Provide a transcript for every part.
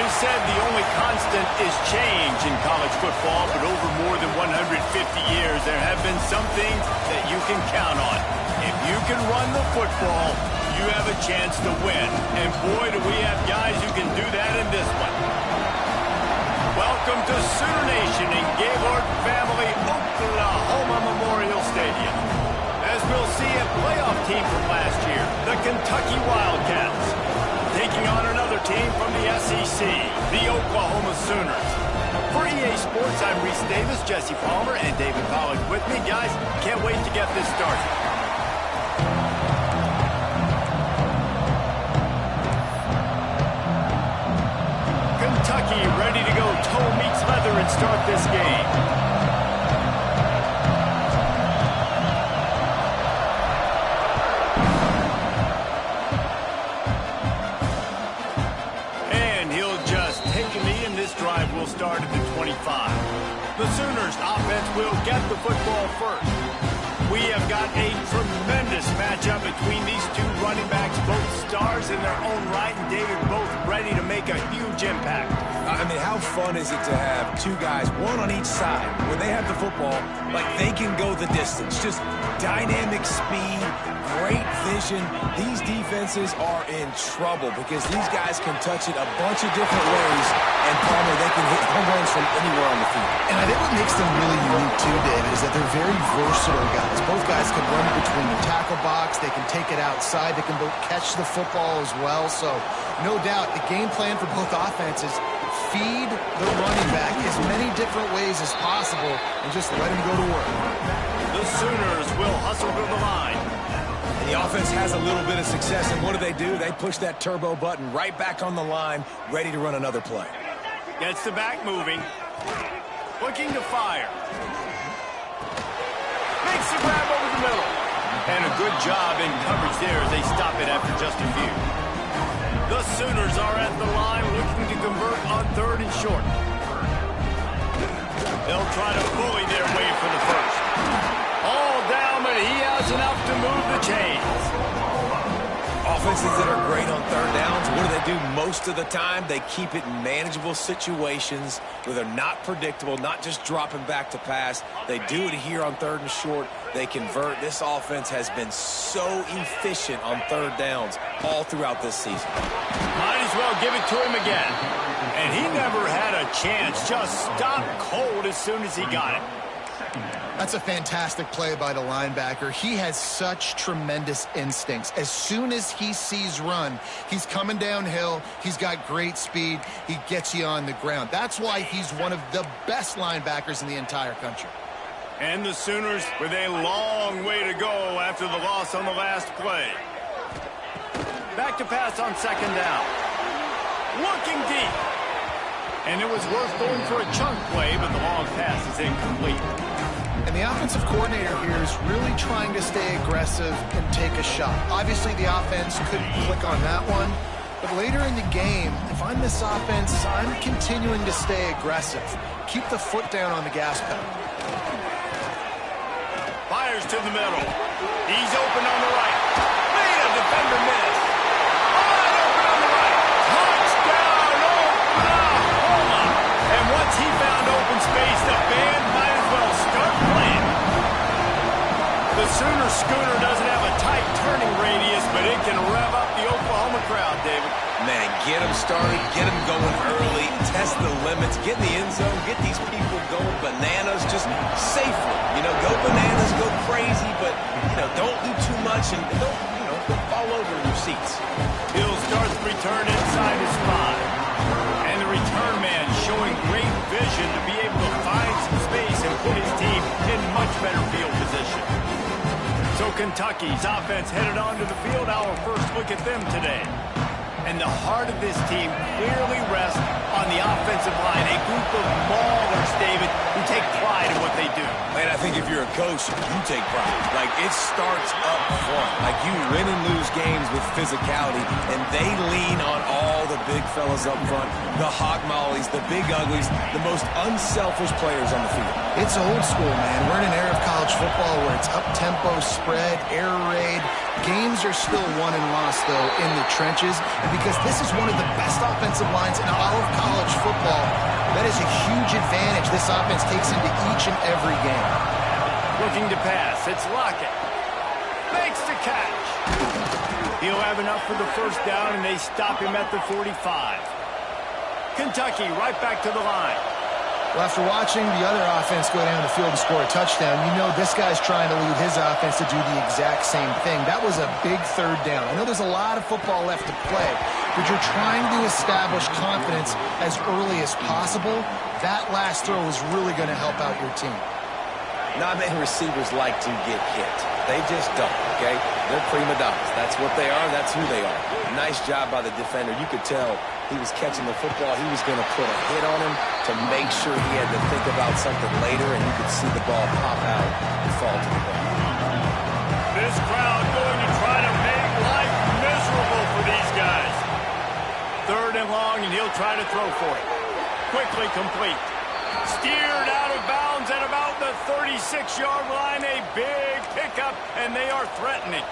is said the only constant is change in college football, but over more than 150 years, there have been some things that you can count on. If you can run the football, you have a chance to win. And boy, do we have guys who can do that in this one. Welcome to Sooner Nation in Gaylord Family Oklahoma Memorial Stadium. As we'll see a playoff team from last year, the Kentucky Wildcats, taking on another team from the SEC, the Oklahoma Sooners. For EA Sports, I'm Reese Davis, Jesse Palmer, and David Pollack with me. Guys, can't wait to get this started. Kentucky ready to go toe meets leather and start this game. And he'll just take a knee, and this drive will start at the 25. The Sooners offense will get the football first. We have got a tremendous matchup between these two running backs, both stars in their own right, and David, both ready to make a huge impact. I mean, how fun is it to have two guys, one on each side, when they have the football, like they can go the distance. Just dynamic speed, great vision. These defenses are in trouble because these guys can touch it a bunch of different ways, and Palmer, they can hit home runs from anywhere on the field. And I think what makes them really unique too, David, is that they're very versatile guys. Both guys can run between the tackle box. They can take it outside. They can both catch the football as well. So, no doubt, the game plan for both offenses, feed the running back as many different ways as possible and just let him go to work. The Sooners will hustle to the line. And the offense has a little bit of success, and what do? They push that turbo button right back on the line, ready to run another play. Gets the back moving. Looking to fire. Makes the grab over the middle. And a good job in coverage there as they stop it after just a few. The Sooners are at the line looking to convert on 3rd and short. They'll try to bully their way for the first. All down, but he has enough to move the chains. Offenses that are great on 3rd downs, what do? Most of the time, they keep it in manageable situations where they're not predictable, not just dropping back to pass. They do it here on 3rd and short. They convert. This offense has been so efficient on 3rd downs all throughout this season. Might as well give it to him again. And he never had a chance. Just stopped cold as soon as he got it. That's a fantastic play by the linebacker. He has such tremendous instincts. As soon as he sees run, he's coming downhill. He's got great speed. He gets you on the ground. That's why he's one of the best linebackers in the entire country. And the Sooners with a long way to go after the loss on the last play. Back to pass on 2nd down. Looking deep. And it was worth going for a chunk play, but the long pass is incomplete. And the offensive coordinator here is really trying to stay aggressive and take a shot. Obviously, the offense couldn't click on that one. But later in the game, if I'm this offense, I'm continuing to stay aggressive. Keep the foot down on the gas pedal. Fires to the middle. He's open on the right. Made a defender miss. Wide open on the right. Touchdown, Oklahoma. And once he found open space, the band might as well start playing. The Sooner Schooner doesn't have a tight turning radius, but it can rev up the Oklahoma crowd, David. Man, get them started, get them going early, test the limits, get in the end zone, get these people going bananas just safely. Go bananas, go crazy, but, don't do too much and don't fall over in your seats. Hill starts the return inside his 5. And the return man showing great vision to be able to find some space and put his team in much better field position. So Kentucky's offense headed onto the field. Our first look at them today. And the heart of this team clearly rests on the offensive line. A group of maulers, David, who take pride in what they do. Man, I think if you're a coach, you take pride. Like, it starts up front. Like, you win and lose games with physicality, and they lean on all the big fellas up front, the hog mollies, the big uglies, the most unselfish players on the field. It's old school, man. We're in an era of college football where it's up-tempo, spread, air raid. Games are still won and lost, though, in the trenches. And because this is one of the best offensive lines in all of college football, that is a huge advantage this offense takes into each and every game. Looking to pass. It's Lockett. Makes the catch. He'll have enough for the first down, and they stop him at the 45. Kentucky right back to the line. Well, after watching the other offense go down the field and score a touchdown, you know this guy's trying to lead his offense to do the exact same thing. That was a big third down. I know there's a lot of football left to play, but you're trying to establish confidence as early as possible. That last throw is really going to help out your team. Not many receivers like to get hit. They just don't, okay? They're prima donnas. That's what they are. That's who they are. Nice job by the defender. You could tell he was catching the football. He was going to put a hit on him to make sure he had to think about something later, and you could see the ball pop out and fall to the ground. This crowd going to try to make life miserable for these guys. Third and long, and he'll try to throw for it. Quickly complete. Steered out of bounds at about the 36-yard line. A big pickup, and they are threatening.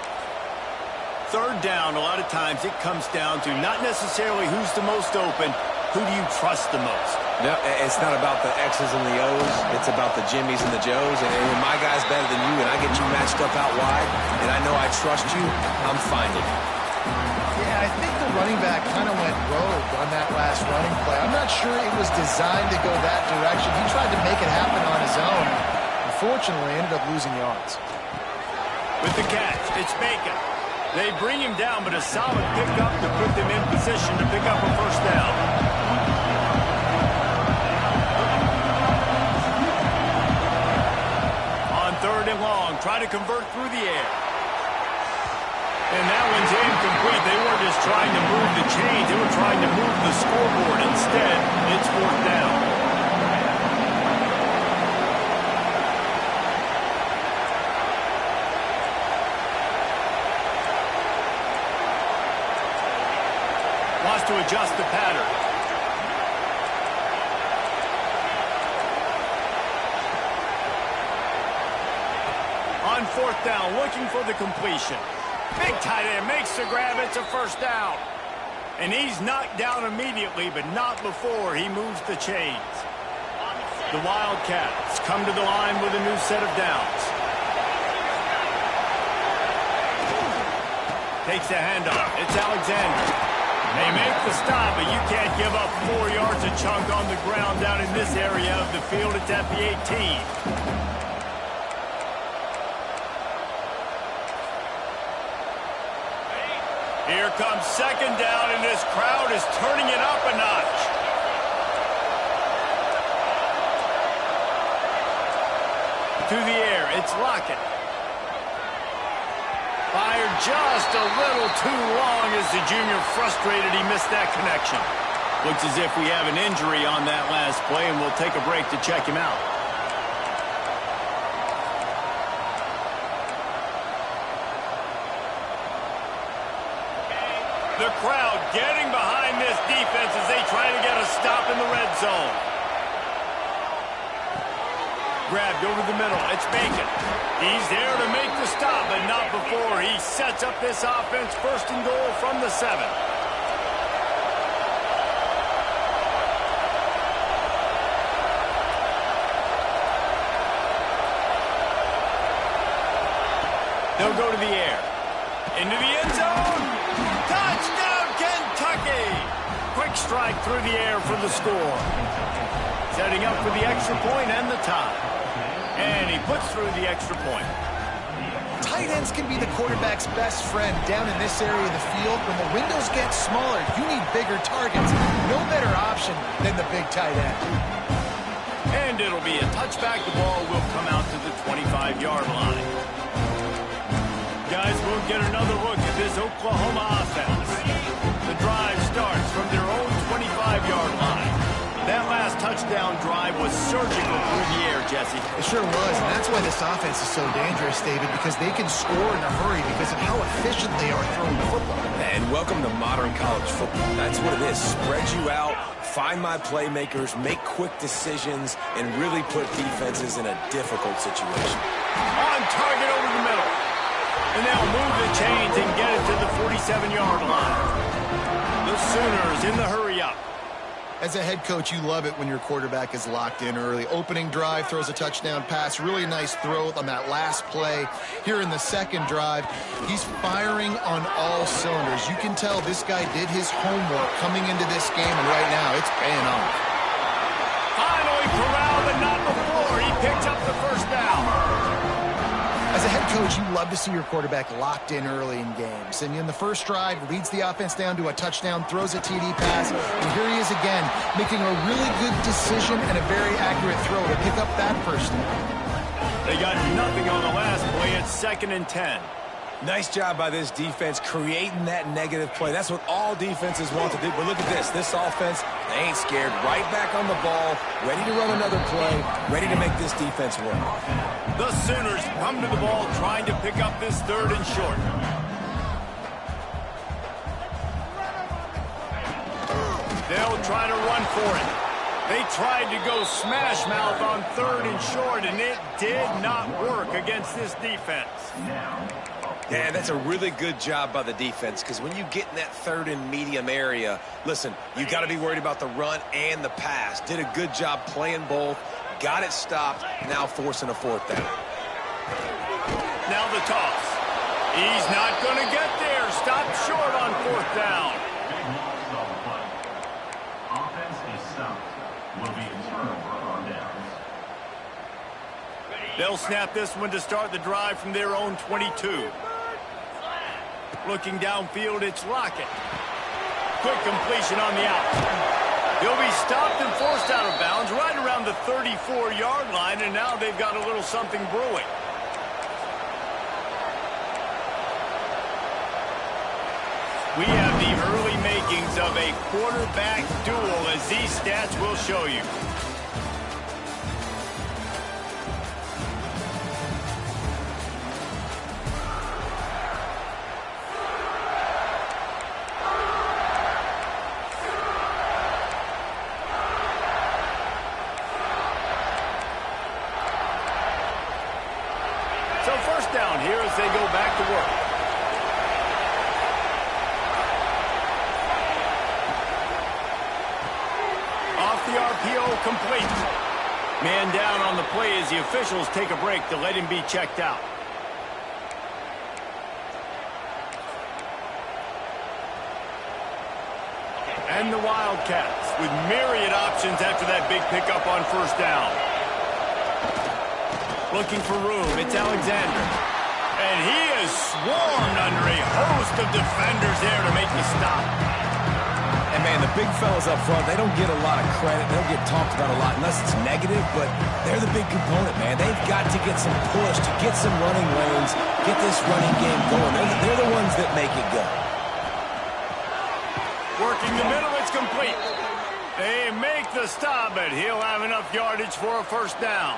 Third down, a lot of times it comes down to not necessarily who's the most open, who do you trust the most? No, it's not about the X's and the O's. It's about the Jimmies and the Joes. And when my guy's better than you and I get you matched up out wide and I know I trust you, I'm finding it. Yeah, I think the running back kind of went rogue on that last running play. I'm not sure it was designed to go that direction. He tried to make it happen on his own. Unfortunately, ended up losing yards. With the catch, it's Bacon. They bring him down, but a solid pickup to put them in position to pick up a first down. On third and long, try to convert through the air. And that one's incomplete. They weren't just trying to move the chains. They were trying to move the scoreboard. Instead, it's fourth down. Wants to adjust the pattern. On fourth down, looking for the completion. Big tight end makes the grab. It's a first down. And he's knocked down immediately, but not before he moves the chains. The Wildcats come to the line with a new set of downs. Takes the handoff. It's Alexander. They make the stop, but you can't give up 4 yards a chunk on the ground down in this area of the field. It's at the 18. Here comes second down, and this crowd is turning it up a notch. To the air, it's Lockett. Fired just a little too long as the junior frustrated. He missed that connection. Looks as if we have an injury on that last play, and we'll take a break to check him out. The crowd getting behind this defense as they try to get a stop in the red zone. Grabbed over the middle. It's Bacon. He's there to make the stop, but not before he sets up this offense first and goal from the 7. They'll go to the air. Into the end zone. Touchdown, Kentucky! Quick strike through the air for the score. Setting up for the extra point and the tie. And he puts through the extra point. Tight ends can be the quarterback's best friend down in this area of the field. When the windows get smaller, you need bigger targets. No better option than the big tight end. And it'll be a touchback. The ball will come out to the 25-yard line. Guys, we'll get another look at this Oklahoma offense. The drive starts from their own 25-yard line. That last touchdown drive was surgical through the air, Jesse. It sure was, and that's why this offense is so dangerous, David, because they can score in a hurry because of how efficient they are throwing the football. And welcome to modern college football. That's what it is. Spread you out, find my playmakers, make quick decisions, and really put defenses in a difficult situation. chains and get it to the 47-yard line. The Sooners in the hurry-up. As a head coach, you love it when your quarterback is locked in early. Opening drive, throws a touchdown pass. Really nice throw on that last play. Here in the second drive, he's firing on all cylinders. You can tell this guy did his homework coming into this game, and right now it's paying off. Finally corralled, but not before. He picks up the first down. As a head coach, you love to see your quarterback locked in early in games. And in the first drive, leads the offense down to a touchdown, throws a TD pass, and here he is again, making a really good decision and a very accurate throw to pick up that first down. They got nothing on the last play. It's 2nd and 10. Nice job by this defense creating that negative play. That's what all defenses want to do. But look at this. This offense, they ain't scared. Right back on the ball, ready to run another play, ready to make this defense work. The Sooners come to the ball trying to pick up this 3rd and short. They'll try to run for it. They tried to go smash mouth on 3rd and short, and it did not work against this defense. Yeah, that's a really good job by the defense, because when you get in that 3rd and medium area, listen, you got to be worried about the run and the pass. Did a good job playing both, got it stopped, now forcing a 4th down. Now the toss. He's not going to get there. Stopped short on 4th down. Offense is stopped. Will be a turnover on downs. They'll snap this one to start the drive from their own 22. Looking downfield, it's Lockett. Quick completion on the out. He'll be stopped and forced out of bounds right around the 34-yard line, and now they've got a little something brewing. We have the early makings of a quarterback duel, as these stats will show you. So first down here as they go back to work. Off the RPO, complete. Man down on the play as the officials take a break to let him be checked out. And the Wildcats with myriad options after that big pickup on first down. Looking for room, it's Alexander. And he is swarmed under a host of defenders there to make the stop. And, man, the big fellas up front, they don't get a lot of credit. They don't get talked about a lot unless it's negative, but they're the big component, man. They've got to get some push, to get some running lanes, get this running game going. They're the ones that make it go. Working the middle, it's complete. They make the stop, but he'll have enough yardage for a first down.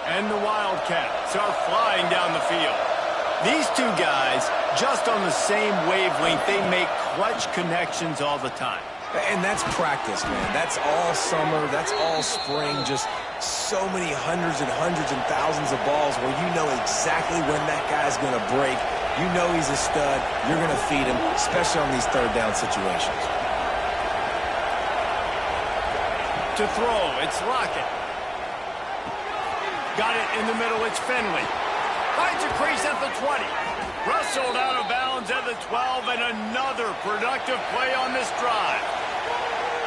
And the Wildcats are flying down the field. These two guys, just on the same wavelength, they make clutch connections all the time. And that's practice, man. That's all summer. That's all spring. Just so many hundreds and thousands of balls where you know exactly when that guy's going to break. You know he's a stud. You're going to feed him, especially on these 3rd down situations. To throw, it's Lockett. Got it in the middle, it's Finley. Finds a crease at the 20. Rustled out of bounds at the 12, and another productive play on this drive.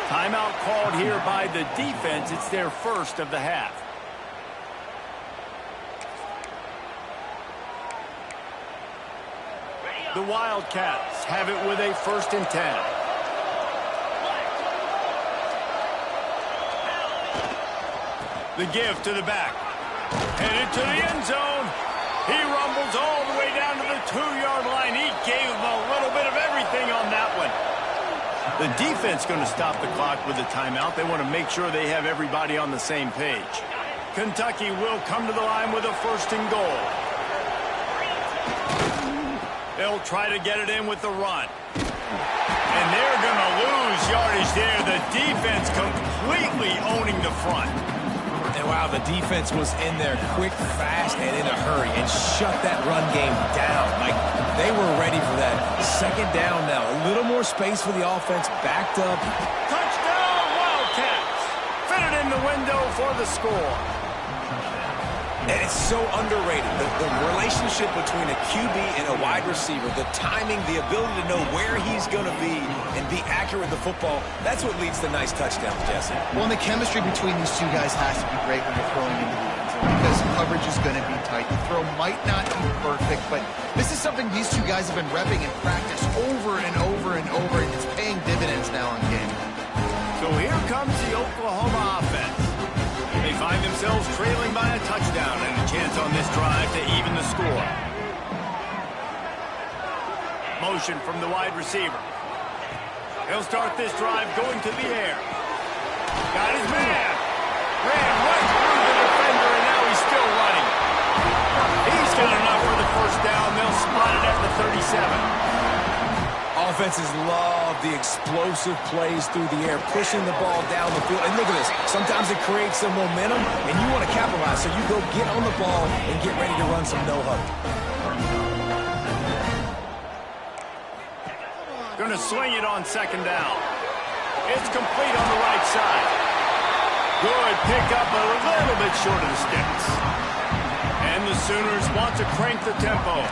Timeout called here by the defense. It's their first of the half. The Wildcats have it with a 1st and 10. The give to the back. Headed to the end zone. He rumbles all the way down to the 2-yard line. He gave him a little bit of everything on that one. The defense going to stop the clock with a timeout. They want to make sure they have everybody on the same page. Kentucky will come to the line with a 1st and goal. They'll try to get it in with the run. And they're going to lose yardage there. The defense completely owning the front. And And wow, the defense was in there quick, fast, and in a hurry and shut that run game down. Like, they were ready for that. Second down now. A little more space for the offense. Backed up. Touchdown, Wildcats. Fitted in the window for the score. And it's so underrated. The relationship between a QB and a wide receiver, the timing, the ability to know where he's going to be and be accurate with the football, that's what leads to nice touchdowns, Jesse. Well, and the chemistry between these two guys has to be great when you're throwing into the end zone because coverage is going to be tight. The throw might not be perfect, but this is something these two guys have been repping in practice over and over and over, and it's paying dividends now on game. So here comes the Oklahoma offense. They find themselves trailing by a touchdown and a chance on this drive to even the score. Motion from the wide receiver. He'll start this drive going to the air. Got his man. Ran right through the defender, and now he's still running. He's got enough for the first down. They'll spot it at the 37. Offenses love the explosive plays through the air, pushing the ball down the field. And look at this. Sometimes it creates some momentum, and you want to capitalize. So you go get on the ball and get ready to run some no-huddle. Going to swing it on second down. It's complete on the right side. Good pickup, a little bit short of the sticks. And the Sooners want to crank the tempo.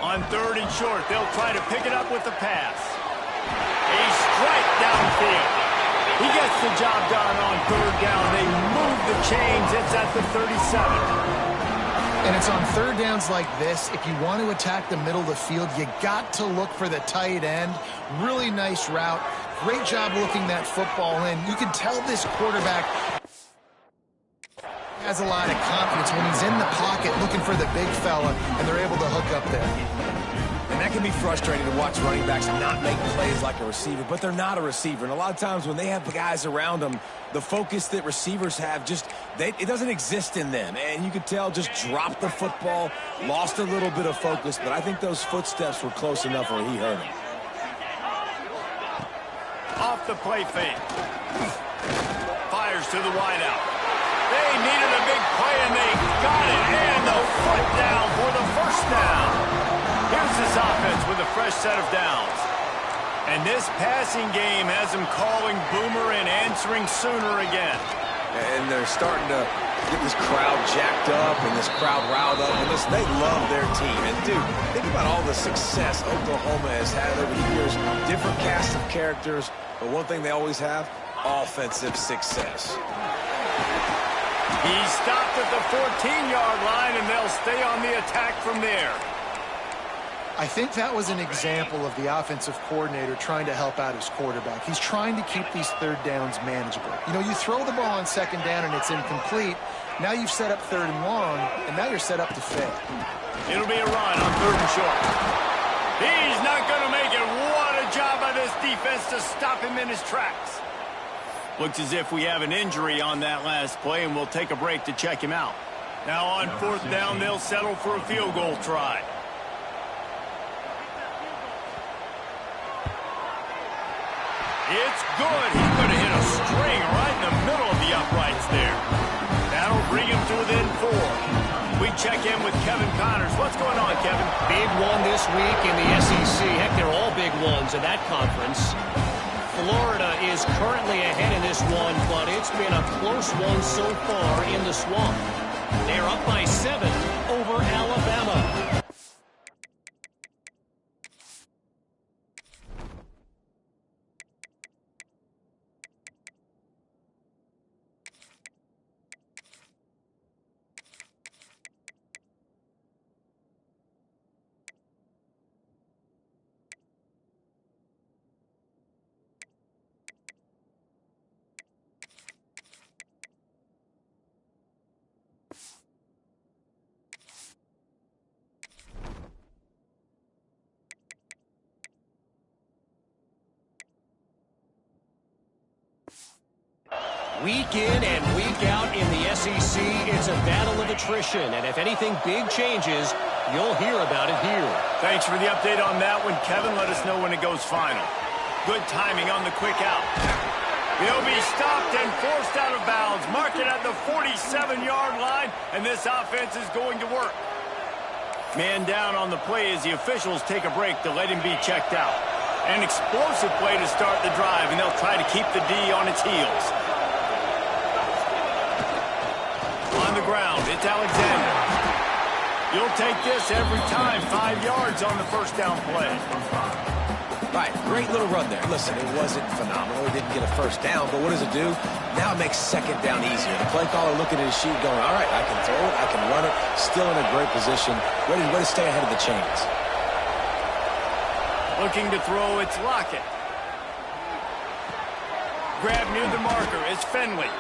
On third and short, they'll try to pick it up with the pass. A strike downfield. He gets the job done on third down. They move the chains. It's at the 37. And it's on third downs like this. If you want to attack the middle of the field, you got to look for the tight end. Really nice route. Great job looking that football in. You can tell this quarterback has a lot of confidence when he's in the pocket looking for the big fella, and they're able to hook up there. And that can be frustrating to watch running backs not make plays like a receiver, but they're not a receiver. And a lot of times when they have guys around them, the focus that receivers have it doesn't exist in them. And you could tell just dropped the football, lost a little bit of focus, but I think those footsteps were close enough where he heard him. Off the play fake. Fires to the wideout. They needed a big play, and they got it. And the foot down for the first down. Here's this offense with a fresh set of downs. And this passing game has them calling Boomer and answering Sooner again. And they're starting to get this crowd jacked up and this crowd riled up. And they love their team. And, dude, think about all the success Oklahoma has had over the years. Different cast of characters. But one thing they always have, offensive success. He stopped at the 14-yard line, and they'll stay on the attack from there. I think that was an example of the offensive coordinator trying to help out his quarterback. He's trying to keep these third downs manageable. You know, you throw the ball on second down and it's incomplete. Now you've set up third and long, and now you're set up to fail. It'll be a run on third and short. He's not going to make it. What a job by this defense to stop him in his tracks. Looks as if we have an injury on that last play, and we'll take a break to check him out. Now on fourth down, they'll settle for a field goal try. It's good. He's going to hit a string right in the middle of the uprights there. That'll bring him to within 4. We check in with Kevin Connors. What's going on, Kevin? Big one this week in the SEC. Heck, they're all big ones in that conference. Florida is currently ahead in this one, but it's been a close one so far in the Swamp. They're up by 7 over Alabama. Week in and week out in the SEC, it's a battle of attrition. And if anything big changes, you'll hear about it here. Thanks for the update on that one, Kevin. Let us know when it goes final. Good timing on the quick out. He'll be stopped and forced out of bounds. Mark it at the 47-yard line, and this offense is going to work. Man down on the play as the officials take a break to let him be checked out. An explosive play to start the drive, and they'll try to keep the D on its heels. On the ground, it's Alexander. You'll take this every time. 5 yards on the first down play. Right, great little run there. Listen, it wasn't phenomenal. He didn't get a first down, but what does it do? Now it makes second down easier. The play caller looking at his sheet going, all right, I can throw it, I can run it, still in a great position, ready to stay ahead of the chains. Looking to throw, it's Lockett. Grab near the marker, it's Finley.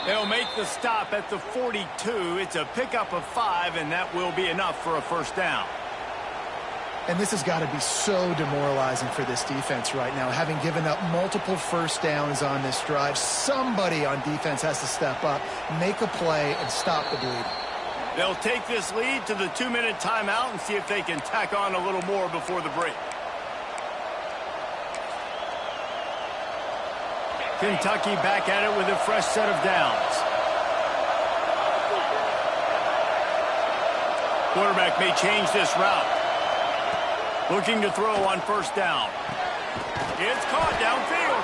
They'll make the stop at the 42. It's a pickup of 5, and that will be enough for a first down. And this has got to be so demoralizing for this defense right now. Having given up multiple first downs on this drive, somebody on defense has to step up, make a play, and stop the bleed. They'll take this lead to the 2-minute timeout and see if they can tack on a little more before the break. Kentucky back at it with a fresh set of downs. Quarterback may change this route. Looking to throw on first down. It's caught downfield.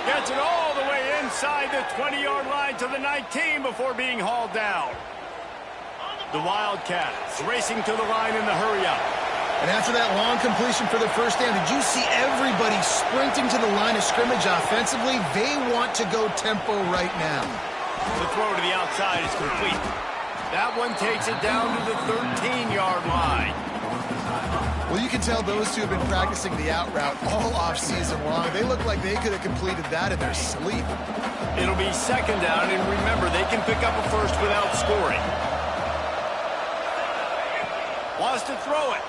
Gets it all the way inside the 20-yard line to the 19 before being hauled down. The Wildcats racing to the line in the hurry-up. And after that long completion for the first down, did you see everybody sprinting to the line of scrimmage offensively? They want to go tempo right now. The throw to the outside is complete. That one takes it down to the 13-yard line. Well, you can tell those two have been practicing the out route all off-season long. They look like they could have completed that in their sleep. It'll be second down, and remember, they can pick up a first without scoring. Wants to throw it.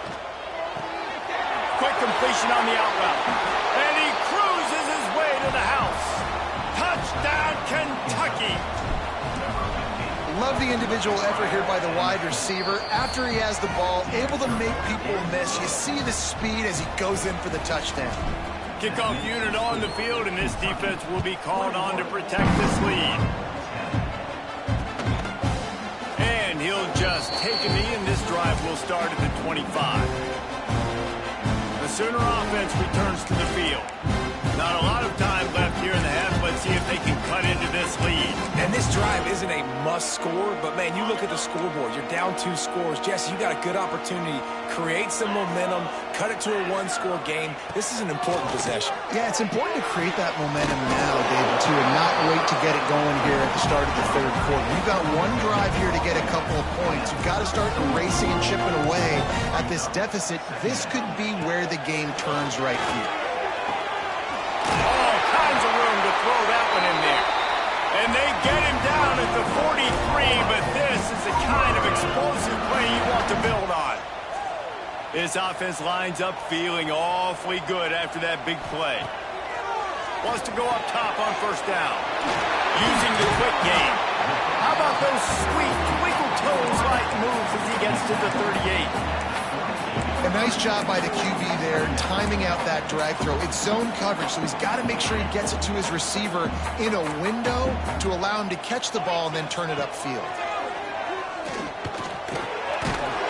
Quick completion on the out route. And he cruises his way to the house. Touchdown, Kentucky. Love the individual effort here by the wide receiver. After he has the ball, able to make people miss. You see the speed as he goes in for the touchdown. Kickoff unit on the field, and this defense will be called on to protect this lead. And he'll just take a knee, and this drive will start at the 25. The Sooner offense returns to the field. Not a lot of time left here in the half. Let's see if they can cut into this lead. And this drive isn't a must score, but man, you look at the scoreboard, you're down 2 scores. Jesse, you got a good opportunity. Create some momentum, cut it to a 1-score game. This is an important possession. Yeah, it's important to create that momentum now, David, too, and not wait to get it going here at the start of the third quarter. You've got one drive here to get a couple of points. You've got to start racing and chipping away at this deficit. This could be where the game turns right here. All kinds of room to throw that one in there. And they get him down at the 43, but this is the kind of explosive play you want to build on. This offense lines up feeling awfully good after that big play. Wants to go up top on first down. Using the quick game. How about those sweet twinkle toes-like moves as he gets to the 38? A nice job by the QB there, timing out that drag throw. It's zone coverage, so he's got to make sure he gets it to his receiver in a window to allow him to catch the ball and then turn it upfield.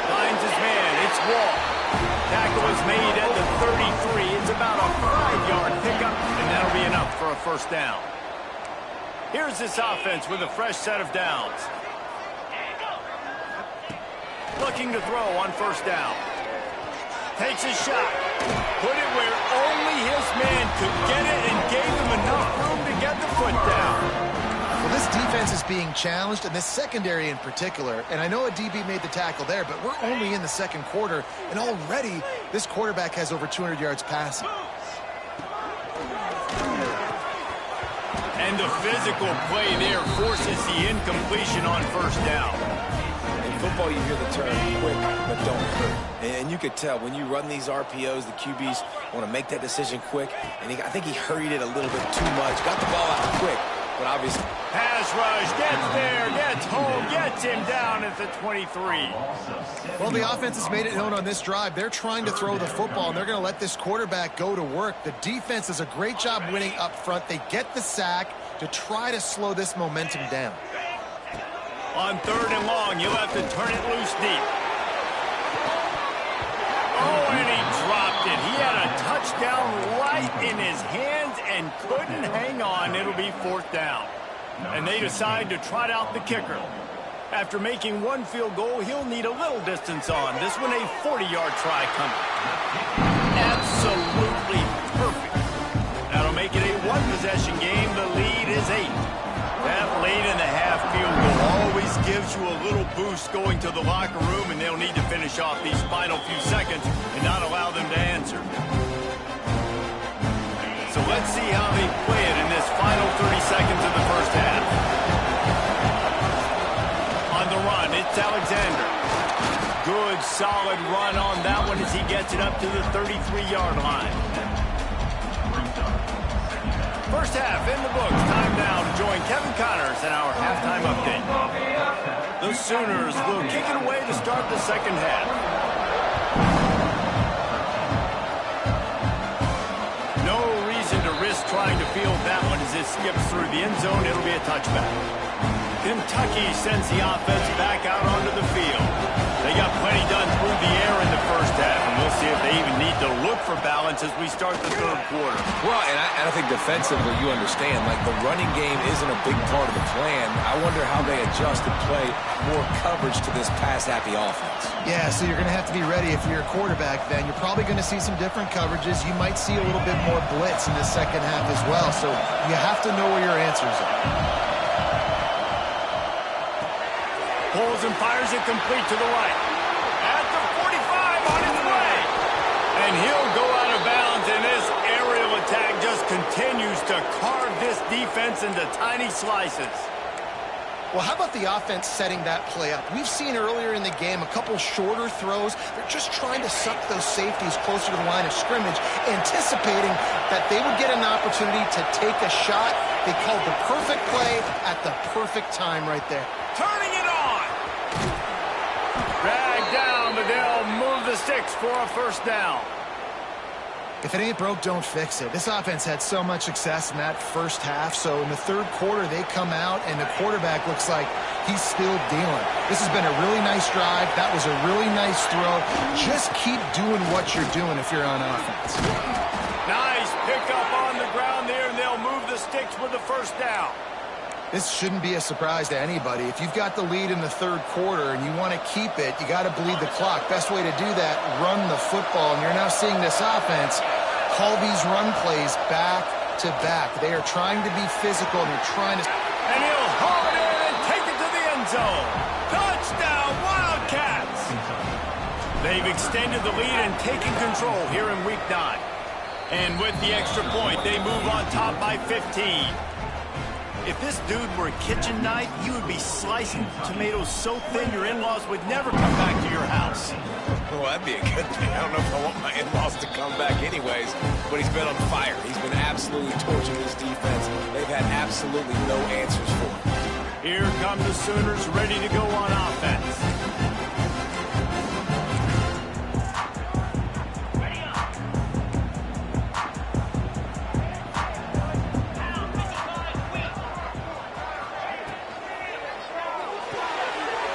Finds his man. It's Wall. Tackle is made at the 33. It's about a 5-yard pickup, and that'll be enough for a first down. Here's this offense with a fresh set of downs. Looking to throw on first down. Takes a shot. Put it where only his man could get it and gave him enough room to get the foot down. Well, this defense is being challenged, and this secondary in particular. And I know a DB made the tackle there, but we're only in the second quarter, and already this quarterback has over 200 yards passing. And the physical play there forces the incompletion on first down. Football, you hear the term quick, but don't hurt. And you could tell when you run these RPOs, the QBs want to make that decision quick. And I think he hurried it a little bit too much. Got the ball out quick, but obviously. Pass rush, gets there, gets home, gets him down at the 23. Well, the offense has made it known on this drive. They're trying to throw the football, and they're going to let this quarterback go to work. The defense does a great job winning up front. They get the sack to try to slow this momentum down. On 3rd and long, you'll have to turn it loose deep. Oh, and he dropped it. He had a touchdown right in his hands and couldn't hang on. It'll be 4th down. And they decide to trot out the kicker. After making one field goal, he'll need a little distance on. This one a 40-yard try coming. Absolutely perfect. That'll make it a one-possession game. The lead is 8. That late-in-the-half field goal always gives you a little boost going to the locker room, and they'll need to finish off these final few seconds and not allow them to answer. So let's see how they play it in this final 30 seconds of the first half. On the run, it's Alexander. Good, solid run on that one as he gets it up to the 33-yard line. First half in the books. Time now to join Kevin Connors in our halftime update. The Sooners will kick it away to start the second half. No reason to risk trying to field that one as it skips through the end zone. It'll be a touchback. Kentucky sends the offense back out onto the field. They got plenty done through the air in the first half, and we'll see if they even need to look for balance as we start the third quarter. Well, and I think defensively, you understand, like the running game isn't a big part of the plan. I wonder how they adjust and play more coverage to this pass-happy offense. Yeah, so you're going to have to be ready if you're a quarterback then. You're probably going to see some different coverages. You might see a little bit more blitz in the second half as well, so you have to know where your answers are. Pulls and fires it complete to the right. At the 45 on his way. And he'll go out of bounds, and this aerial attack just continues to carve this defense into tiny slices. Well, how about the offense setting that play up? We've seen earlier in the game a couple shorter throws. They're just trying to suck those safeties closer to the line of scrimmage, anticipating that they would get an opportunity to take a shot. They called the perfect play at the perfect time right there. Turning it on. Drag down, but they'll move the sticks for a first down. If it ain't broke, don't fix it. This offense had so much success in that first half, so in the third quarter, they come out, and the quarterback looks like he's still dealing. This has been a really nice drive. That was a really nice throw. Just keep doing what you're doing if you're on offense. Nice pickup on the ground there, and they'll move the sticks with the first down. This shouldn't be a surprise to anybody. If you've got the lead in the third quarter and you want to keep it, you got to bleed the clock. Best way to do that, run the football. And you're now seeing this offense call these run plays back to back. They are trying to be physical, and they're trying to... And he'll haul it in and take it to the end zone. Touchdown, Wildcats! They've extended the lead and taken control here in Week 9. And with the extra point, they move on top by 15. If this dude were a kitchen knife, he would be slicing tomatoes so thin your in-laws would never come back to your house. Well, that'd be a good thing. I don't know if I want my in-laws to come back anyways, but he's been on fire. He's been absolutely torching this defense. They've had absolutely no answers for him. Here come the Sooners ready to go on offense.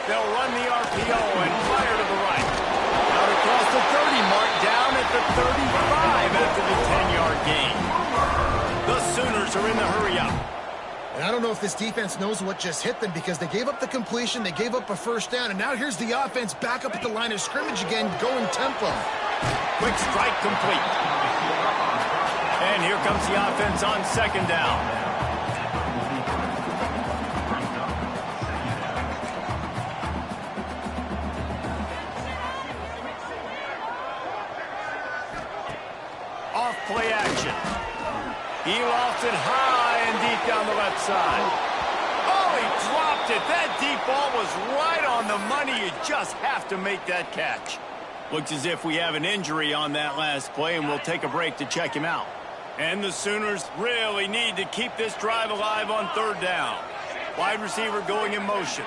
They'll run the RPO and fire to the right. Out across the 30 mark, down at the 35 after the 10-yard gain. The Sooners are in the hurry up. And I don't know if this defense knows what just hit them, because they gave up the completion, they gave up a first down, and now here's the offense back up at the line of scrimmage again, going tempo. Quick strike complete. And here comes the offense on second down. Play action. He lost it high and deep down the left side. Oh, he dropped it. That deep ball was right on the money. You just have to make that catch. Looks as if we have an injury on that last play, and we'll take a break to check him out. And the Sooners really need to keep this drive alive on third down. Wide receiver going in motion.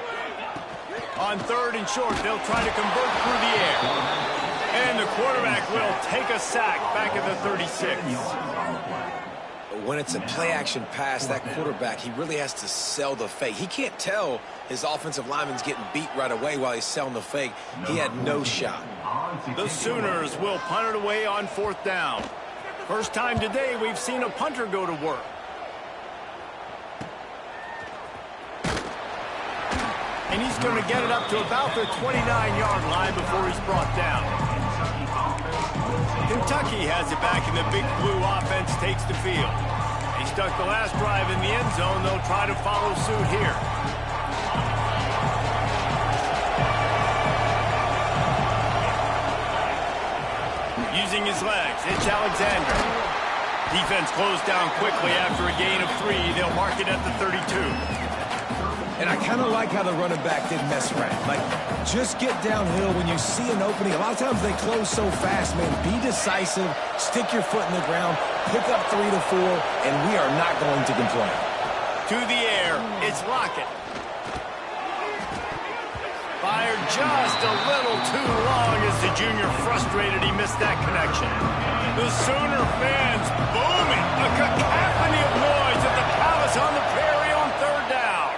On third and short, they'll try to convert through the air. And the quarterback will take a sack back at the 36. When it's a play-action pass, that quarterback, he really has to sell the fake. He can't tell his offensive lineman's getting beat right away while he's selling the fake. He had no shot. The Sooners will punt it away on fourth down. First time today we've seen a punter go to work. And he's going to get it up to about the 29-yard line before he's brought down. Kentucky has it back, and the Big Blue offense takes the field. They stuck the last drive in the end zone. They'll try to follow suit here. Using his legs, it's Alexander. Defense closed down quickly after a gain of 3. They'll mark it at the 32. And I kind of like how the running back didn't mess around. Like, just get downhill when you see an opening. A lot of times they close so fast, man. Be decisive, stick your foot in the ground, pick up 3 to 4, and we are not going to complain. To the air, it's Lockett. Fired just a little too long as the junior frustrated. He missed that connection. The Sooner fans booming. A cacophony of noise at the Palace on the Prairie on third down.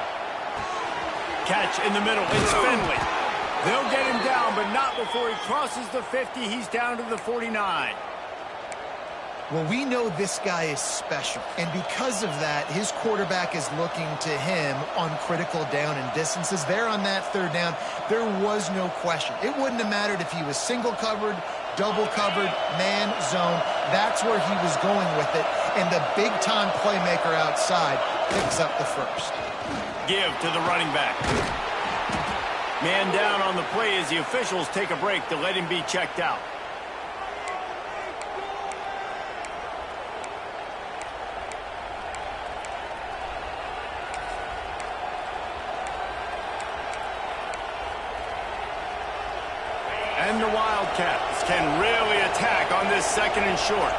Catch in the middle. It's Finley. They'll get him down, but not before he crosses the 50. He's down to the 49. Well, we know this guy is special, and because of that, his quarterback is looking to him on critical down and distances. There on that third down, there was no question. It wouldn't have mattered if he was single covered, double covered, man, zone. That's where he was going with it, and the big-time playmaker outside picks up the first. Give to the running back. Man down on the play as the officials take a break to let him be checked out. And the Wildcats can really attack on this second and short.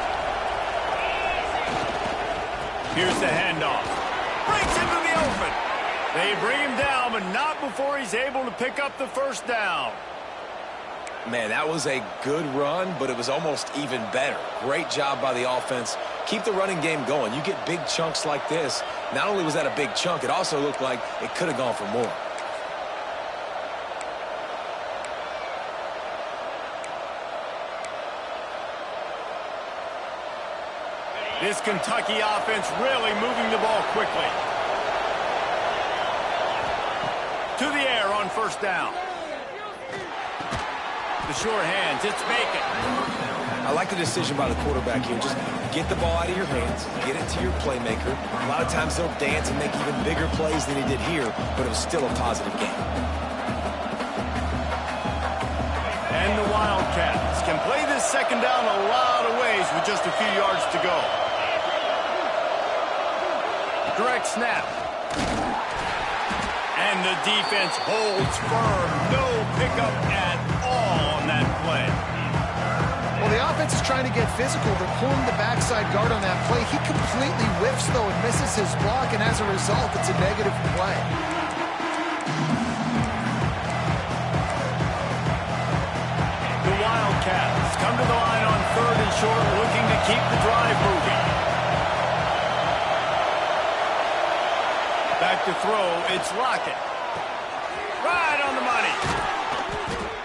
Here's the handoff. Breaks into the open. They bring him down, but not before he's able to pick up the first down. Man, that was a good run, but it was almost even better. Great job by the offense. Keep the running game going. You get big chunks like this. Not only was that a big chunk, it also looked like it could have gone for more. This Kentucky offense really moving the ball quickly. To the air on first down. The short hands, it's Bacon. I like the decision by the quarterback here. Just get the ball out of your hands, get it to your playmaker. A lot of times they'll dance and make even bigger plays than he did here, but it was still a positive game. And the Wildcats can play this second down a lot of ways with just a few yards to go. Direct snap. And the defense holds firm. No pickup at all on that play. Well, the offense is trying to get physical. They're pulling the backside guard on that play. He completely whiffs, though, and misses his block, and as a result, it's a negative play. The Wildcats come to the line on third and short, looking to keep the drive moving. Back to throw, it's Lockett. Right on the money.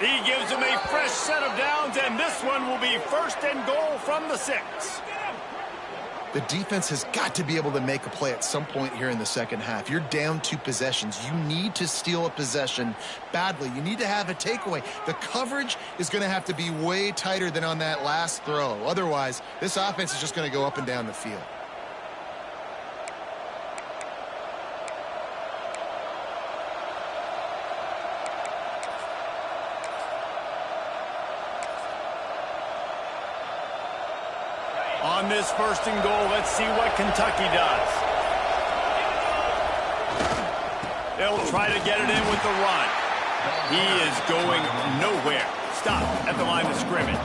He gives him a fresh set of downs, and this one will be first and goal from the 6. The defense has got to be able to make a play at some point here in the second half. You're down 2 possessions. You need to steal a possession badly. You need to have a takeaway. The coverage is going to have to be way tighter than on that last throw. Otherwise, this offense is just going to go up and down the field. On this first and goal, let's see what Kentucky does. They'll try to get it in with the run. He is going nowhere. Stop at the line of scrimmage.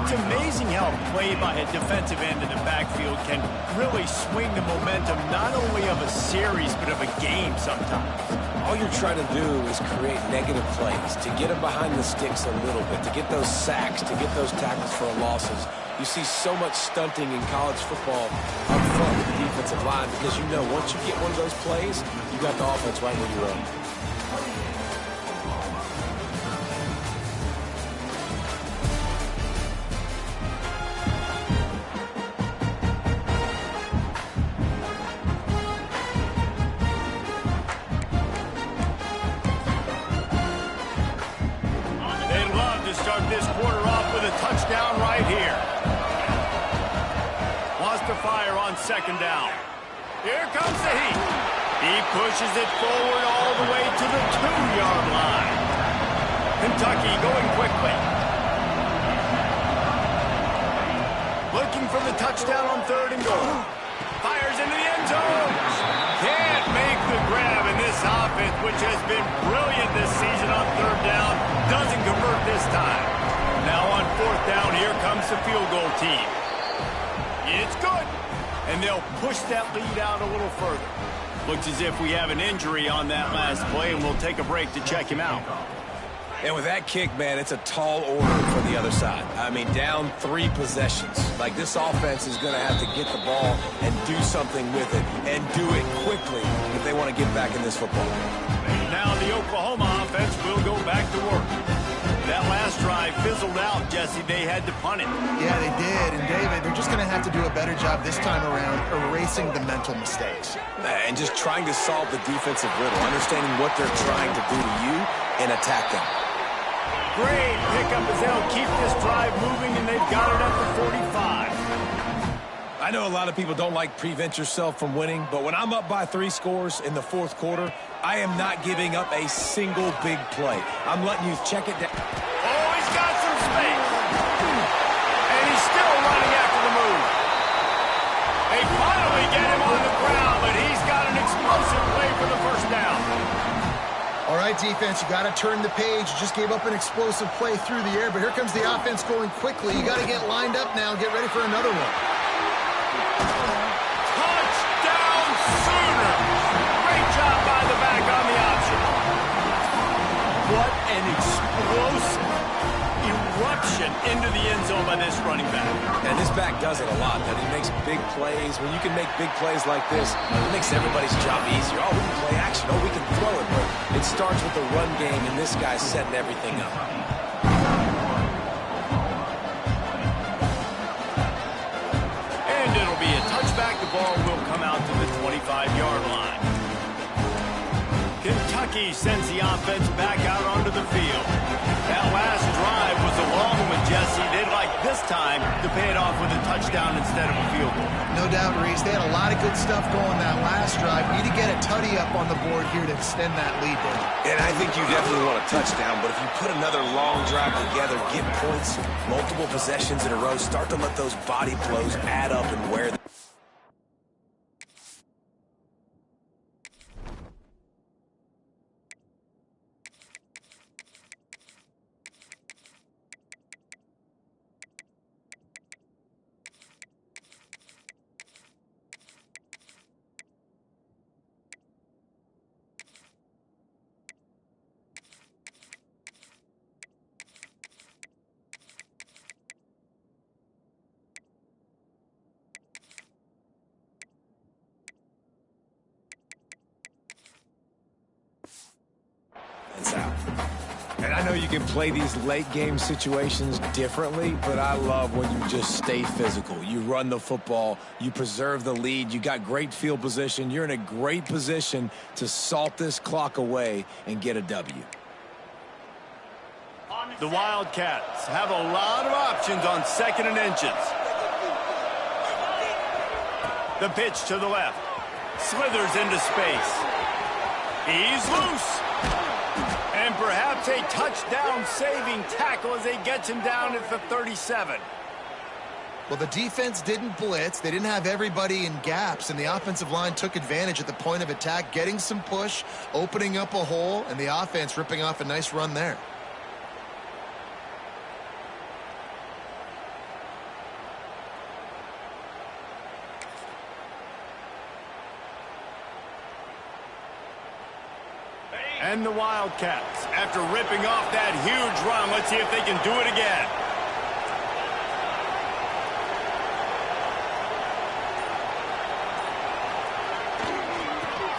It's amazing how a play by a defensive end in the backfield can really swing the momentum not only of a series but of a game sometimes. All you're trying to do is create negative plays, to get them behind the sticks a little bit, to get those sacks, to get those tackles for losses. You see so much stunting in college football up front with the defensive line because you know once you get one of those plays, you got the offense right where you are. Start this quarter off with a touchdown right here. Wants to fire on second down. Here comes the heat. He pushes it forward all the way to the 2-yard line. Kentucky going quickly. Looking for the touchdown on 3rd and goal. Fires into the end zone. Can't make the grab, in this offense, which has been brilliant this season on 3rd down, doesn't convert this time. Now on 4th down, here comes the field goal team. It's good. And they'll push that lead out a little further. Looks as if we have an injury on that last play, and we'll take a break to check him out. And with that kick, man, it's a tall order for the other side. I mean, down 3 possessions. Like, this offense is going to have to get the ball and do something with it, and do it quickly if they want to get back in this football game. Now the Oklahoma offense will go back to work. That last drive fizzled out, Jesse. They had to punt it. Yeah, they did. And, David, they're just going to have to do a better job this time around erasing the mental mistakes. And just trying to solve the defensive riddle, understanding what they're trying to do to you and attack them. Great pickup as they'll keep this drive moving, and they've got it at the 45. I know a lot of people don't like prevent yourself from winning, but when I'm up by 3 scores in the 4th quarter, I am not giving up a single big play. I'm letting you check it down. Oh, he's got some space. And he's still running after the move. They finally get him on the ground, but he's got an explosive play for the 1st down. All right, defense, you got to turn the page. You just gave up an explosive play through the air, but here comes the offense going quickly. You got to get lined up now, get ready for another one. Touchdown Sooners! Great job by the back on the option. What an explosive eruption into the end zone by this running back. And this back does it a lot. That he makes big plays. When you can make big plays like this, it makes everybody's job easier. Oh, we can play action. Oh, we can throw it. But it starts with the run game, and this guy's setting everything up. And it'll be a touchback. The ball will come out to the 25-yard line. Kentucky sends the offense back out onto the field. That last drive was a long one, Jesse. They'd like this time to pay it off with a touchdown instead of a field goal. No doubt, Reese. They had a lot of good stuff going that last drive. Need to get a tutty up on the board here to extend that lead there. And I think you definitely want a touchdown, but if you put another long drive together, get points, multiple possessions in a row, start to let those body blows add up and wear them. Out. And I know you can play these late game situations differently, but I love when you just stay physical. You run the football, you preserve the lead, you got great field position, you're in a great position to salt this clock away and get a W. The Wildcats have a lot of options on 2nd and inches. The pitch to the left. Slithers into space. He's loose. And perhaps a touchdown-saving tackle as they get him down at the 37. Well, the defense didn't blitz. They didn't have everybody in gaps, and the offensive line took advantage at the point of attack, getting some push, opening up a hole, and the offense ripping off a nice run there. And the Wildcats, after ripping off that huge run, let's see if they can do it again.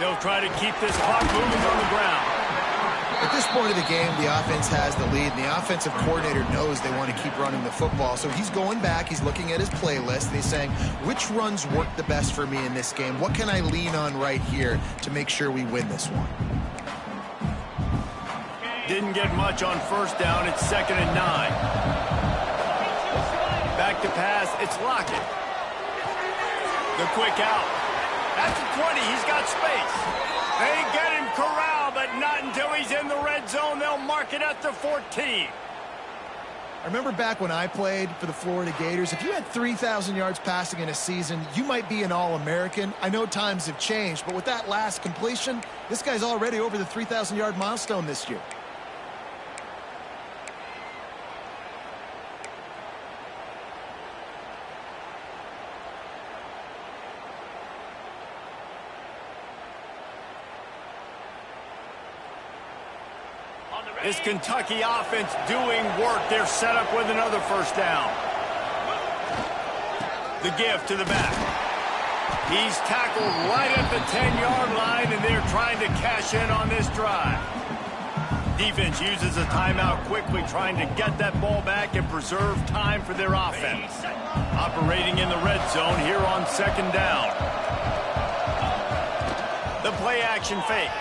They'll try to keep this clock moving on the ground. At this point of the game, the offense has the lead, and the offensive coordinator knows they want to keep running the football. So he's going back, he's looking at his playlist, and he's saying, which runs work the best for me in this game? What can I lean on right here to make sure we win this one? Didn't get much on first down. It's 2nd and 9. Back to pass. It's Lockett. The quick out. At the 20, he's got space. They get him corralled, but not until he's in the red zone. They'll mark it at the 14. I remember back when I played for the Florida Gators, if you had 3,000 yards passing in a season, you might be an All-American. I know times have changed, but with that last completion, this guy's already over the 3,000-yard milestone this year. Is Kentucky offense doing work? They're set up with another first down. The give to the back. He's tackled right at the 10-yard line, and they're trying to cash in on this drive. Defense uses a timeout quickly, trying to get that ball back and preserve time for their offense. Operating in the red zone here on 2nd down. The play-action fake.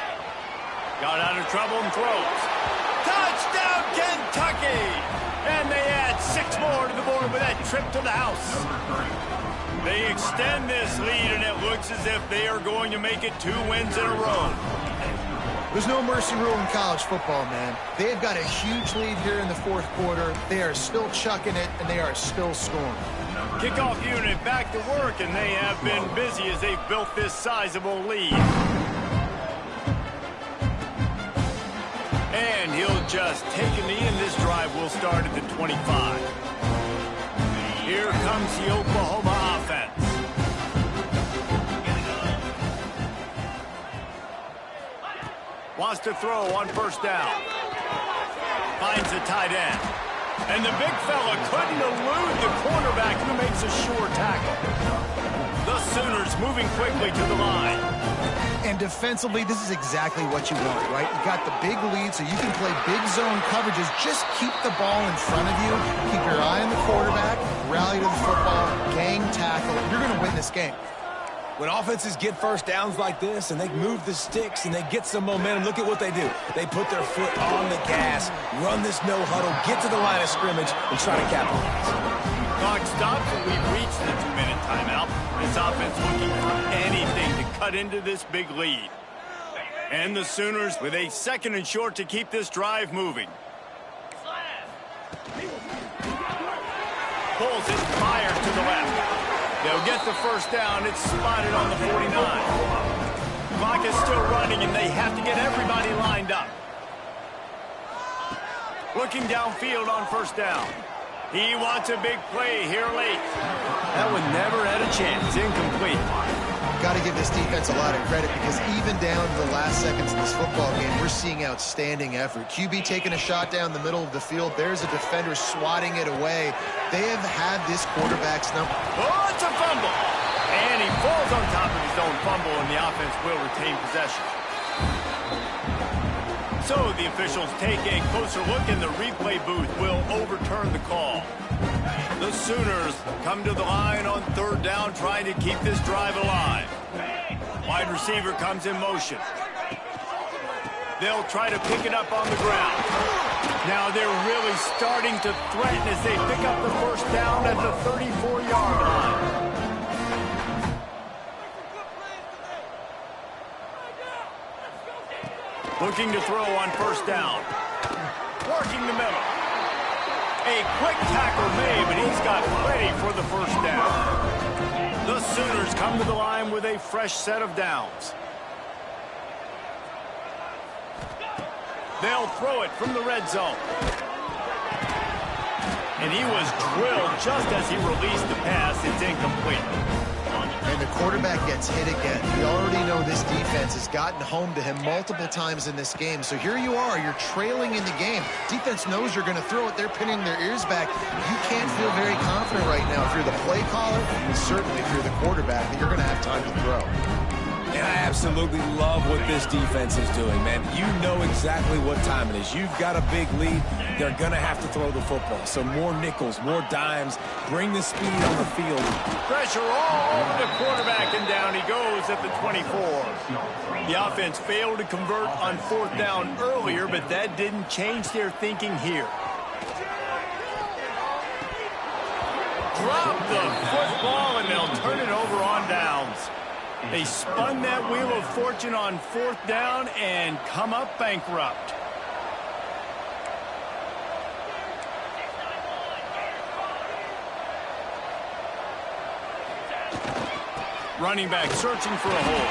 Got out of trouble and throws. Touchdown, Kentucky! And they add 6 more to the board with that trip to the house. They extend this lead, and it looks as if they are going to make it 2 wins in a row. There's no mercy rule in college football, man. They've got a huge lead here in the 4th quarter. They are still chucking it, and they are still scoring. Kickoff unit back to work, and they have been busy as they've built this sizable lead. And he'll just take a knee, and this drive will start at the 25. Here comes the Oklahoma offense. Wants to throw on first down. Finds a tight end. And the big fella couldn't elude the cornerback who makes a sure tackle. The Sooners moving quickly to the line. And defensively, this is exactly what you want, right? You got the big lead, so you can play big zone coverages. Just keep the ball in front of you. Keep your eye on the quarterback. Rally to the football. Gang tackle. You're going to win this game. When offenses get first downs like this and they move the sticks and they get some momentum, look at what they do. They put their foot on the gas, run this no-huddle, get to the line of scrimmage, and try to capitalize. Clock stops, and we've reached the 2-minute timeout. This offense looking for anything to cut into this big lead. And the Sooners with a 2nd and short to keep this drive moving. Pulls it, fires to the left. They'll get the first down. It's spotted on the 49. Clock is still running, and they have to get everybody lined up. Looking downfield on first down. He wants a big play here late. That one never had a chance. Incomplete. Got to give this defense a lot of credit because even down to the last seconds of this football game, we're seeing outstanding effort. QB taking a shot down the middle of the field. There's a defender swatting it away. They have had this quarterback's number. Oh, it's a fumble. And he falls on top of his own fumble, and the offense will retain possession. So the officials take a closer look, and the replay booth will overturn the call. The Sooners come to the line on 3rd down, trying to keep this drive alive. Wide receiver comes in motion. They'll try to pick it up on the ground. Now they're really starting to threaten as they pick up the first down at the 34-yard line. Looking to throw on first down. Working the middle. A quick tackle made, but he's got plenty for the first down. The Sooners come to the line with a fresh set of downs. They'll throw it from the red zone. And he was drilled just as he released the pass. It's incomplete. and the quarterback gets hit again. We already know this defense has gotten home to him multiple times in this game. So here you are, you're trailing in the game. Defense knows you're going to throw it. They're pinning their ears back. You can't feel very confident right now if you're the play caller, and certainly if you're the quarterback, that you're going to have time to throw. And I absolutely love what this defense is doing, man. You know exactly what time it is. You've got a big lead. They're going to have to throw the football. So more nickels, more dimes. Bring the speed on the field. Pressure all over the quarterback, and down he goes at the 24. The offense failed to convert on 4th down earlier, but that didn't change their thinking here. Drop the football, and they'll turn it over on downs. They spun that wheel of fortune on 4th down and come up bankrupt. Running back searching for a hole.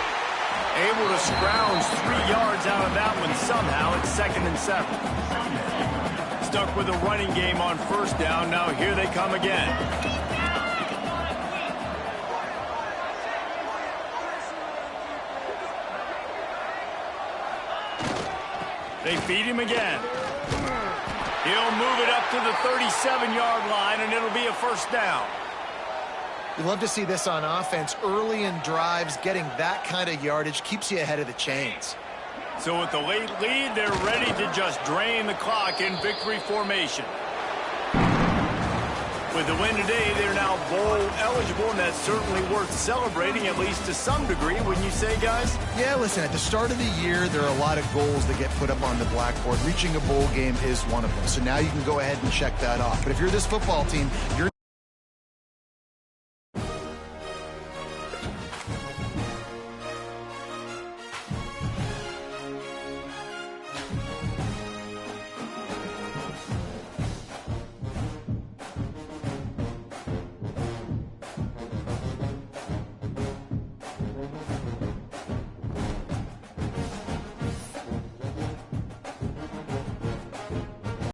Able to scrounge 3 yards out of that one somehow. It's 2nd and 7. Stuck with a running game on 1st down. Now here they come again. They feed him again. He'll move it up to the 37-yard line, and it'll be a 1st down. You love to see this on offense. Early in drives, getting that kind of yardage keeps you ahead of the chains. So with the late lead, they're ready to just drain the clock in victory formation. With the win today, they're now bowl eligible, and that's certainly worth celebrating, at least to some degree, wouldn't you say, guys? Yeah, listen, at the start of the year, there are a lot of goals that get put up on the blackboard. Reaching a bowl game is one of them. So now you can go ahead and check that off. But if you're this football team, you're